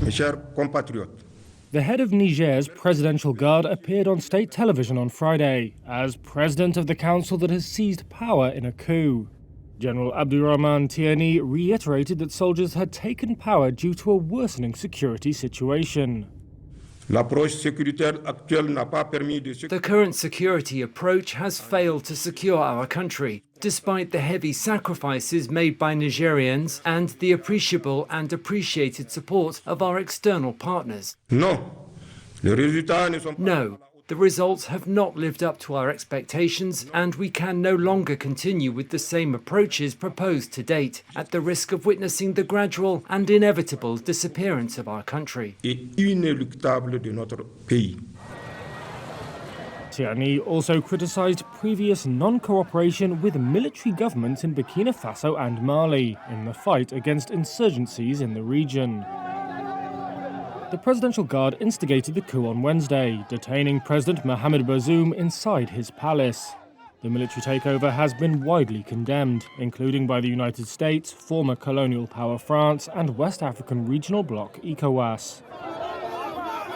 Mes chers compatriotes, the head of Niger's Presidential Guard appeared on state television on Friday as president of the council that has seized power in a coup. General Abdourahmane Tchiani reiterated that soldiers had taken power due to a worsening security situation. The current security approach has failed to secure our country, despite the heavy sacrifices made by Nigerians and the appreciable and appreciated support of our external partners. No, The results have not lived up to our expectations, and we can no longer continue with the same approaches proposed to date, at the risk of witnessing the gradual and inevitable disappearance of our country. Tchiani also criticized previous non-cooperation with military governments in Burkina Faso and Mali in the fight against insurgencies in the region. The Presidential Guard instigated the coup on Wednesday, detaining President Mohamed Bazoum inside his palace. The military takeover has been widely condemned, including by the United States, former colonial power France, and West African regional bloc ECOWAS.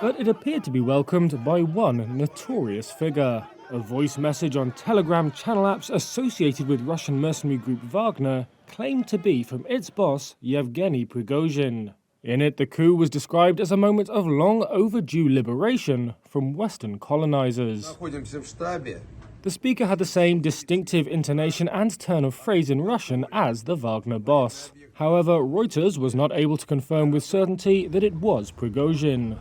But it appeared to be welcomed by one notorious figure. A voice message on Telegram channel apps associated with Russian mercenary group Wagner claimed to be from its boss, Yevgeny Prigozhin. In it, the coup was described as a moment of long overdue liberation from Western colonizers. The speaker had the same distinctive intonation and turn of phrase in Russian as the Wagner boss. However, Reuters was not able to confirm with certainty that it was Prigozhin.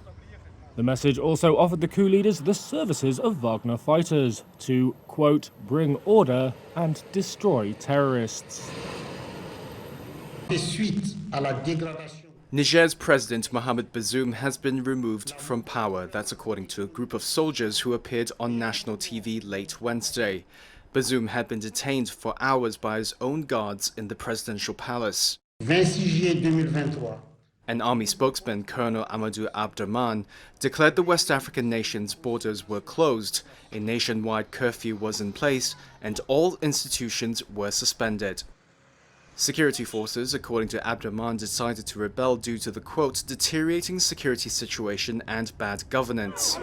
The message also offered the coup leaders the services of Wagner fighters to, quote, bring order and destroy terrorists. Niger's President Mohamed Bazoum has been removed from power. That's according to a group of soldiers who appeared on national TV late Wednesday. Bazoum had been detained for hours by his own guards in the presidential palace. An army spokesman, Colonel Amadou Abderrahmane, declared the West African nation's borders were closed, a nationwide curfew was in place, and all institutions were suspended. Security forces, according to Abderrahmane, decided to rebel due to the, quote, deteriorating security situation and bad governance.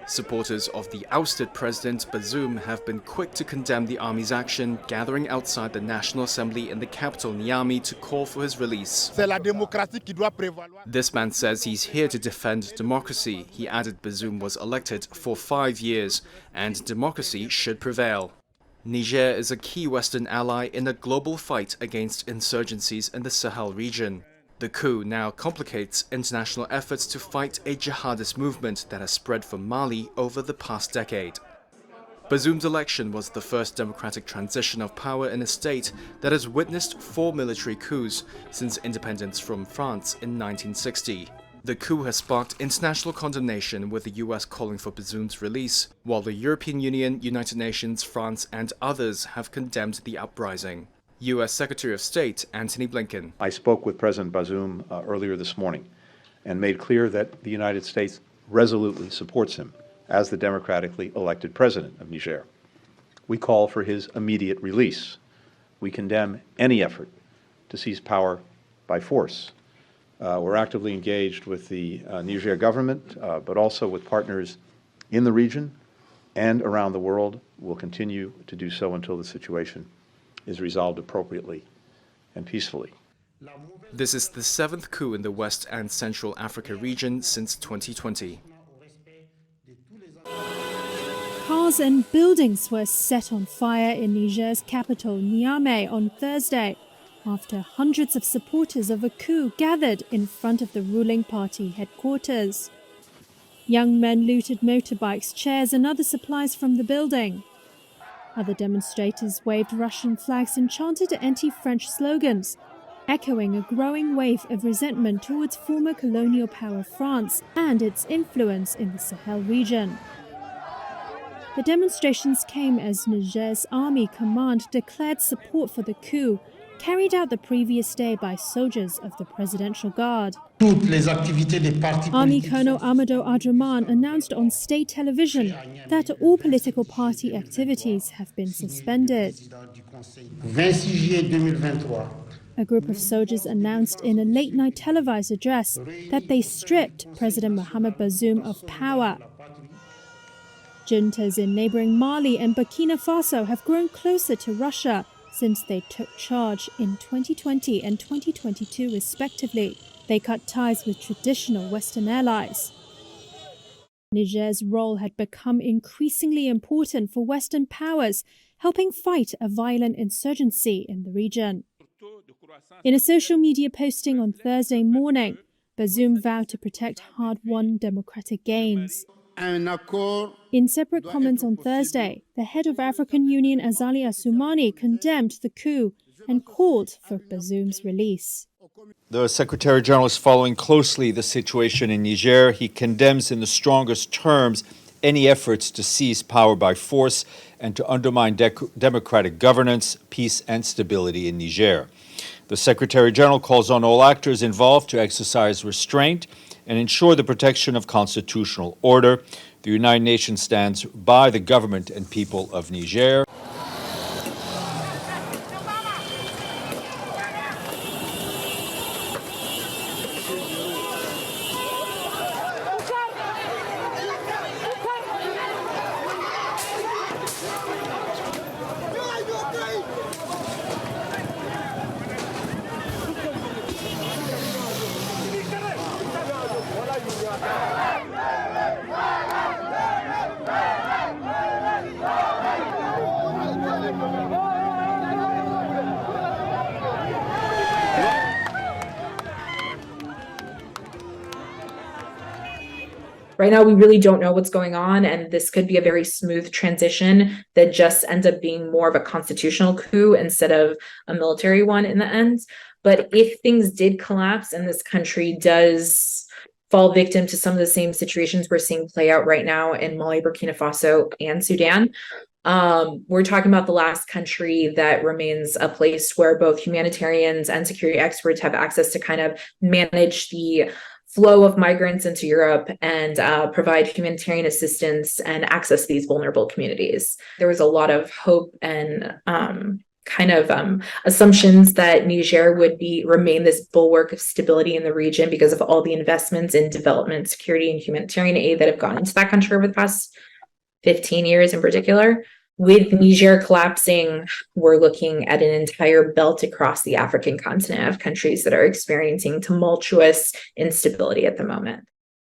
Supporters of the ousted President Bazoum have been quick to condemn the army's action, gathering outside the National Assembly in the capital Niamey to call for his release. This man says he's here to defend democracy. He added Bazoum was elected for 5 years, and democracy should prevail. Niger is a key Western ally in a global fight against insurgencies in the Sahel region. The coup now complicates international efforts to fight a jihadist movement that has spread from Mali over the past decade. Bazoum's election was the first democratic transition of power in a state that has witnessed 4 military coups since independence from France in 1960. The coup has sparked international condemnation, with the US calling for Bazoum's release, while the European Union, United Nations, France and others have condemned the uprising. US Secretary of State Antony Blinken. I spoke with President Bazoum earlier this morning and made clear that the United States resolutely supports him as the democratically elected president of Niger. We call for his immediate release. We condemn any effort to seize power by force. We're actively engaged with the Niger government, but also with partners in the region and around the world. We'll continue to do so until the situation is resolved appropriately and peacefully. This is the 7th coup in the West and Central Africa region since 2020. Cars and buildings were set on fire in Niger's capital, Niamey, on Thursday, after hundreds of supporters of a coup gathered in front of the ruling party headquarters. Young men looted motorbikes, chairs and other supplies from the building. Other demonstrators waved Russian flags and chanted anti-French slogans, echoing a growing wave of resentment towards former colonial power France and its influence in the Sahel region. The demonstrations came as Niger's army command declared support for the coup, carried out the previous day by soldiers of the Presidential Guard. Army Colonel Amadou Abderrahmane announced on state television that all political party activities have been suspended. A group of soldiers announced in a late-night televised address that they stripped President Mohamed Bazoum of power. Juntas in neighboring Mali and Burkina Faso have grown closer to Russia since they took charge in 2020 and 2022 respectively. They cut ties with traditional Western allies. Niger's role had become increasingly important for Western powers, helping fight a violent insurgency in the region. In a social media posting on Thursday morning, Bazoum vowed to protect hard-won democratic gains. In separate comments on Thursday, the head of African Union Azali Assoumani condemned the coup and called for Bazoum's release. The Secretary General is following closely the situation in Niger. He condemns in the strongest terms any efforts to seize power by force and to undermine democratic governance, peace, and stability in Niger. The Secretary General calls on all actors involved to exercise restraint and ensure the protection of constitutional order. The United Nations stands by the government and people of Niger. Right now, we really don't know what's going on, and this could be a very smooth transition that just ends up being more of a constitutional coup instead of a military one in the end. But if things did collapse and this country does fall victim to some of the same situations we're seeing play out right now in Mali, Burkina Faso, and Sudan, we're talking about the last country that remains a place where both humanitarians and security experts have access to kind of manage the flow of migrants into Europe and provide humanitarian assistance and access these vulnerable communities. There was a lot of hope and assumptions that Niger would remain this bulwark of stability in the region because of all the investments in development, security, and humanitarian aid that have gone into that country over the past 15 years in particular. With Niger collapsing, we're looking at an entire belt across the African continent of countries that are experiencing tumultuous instability at the moment.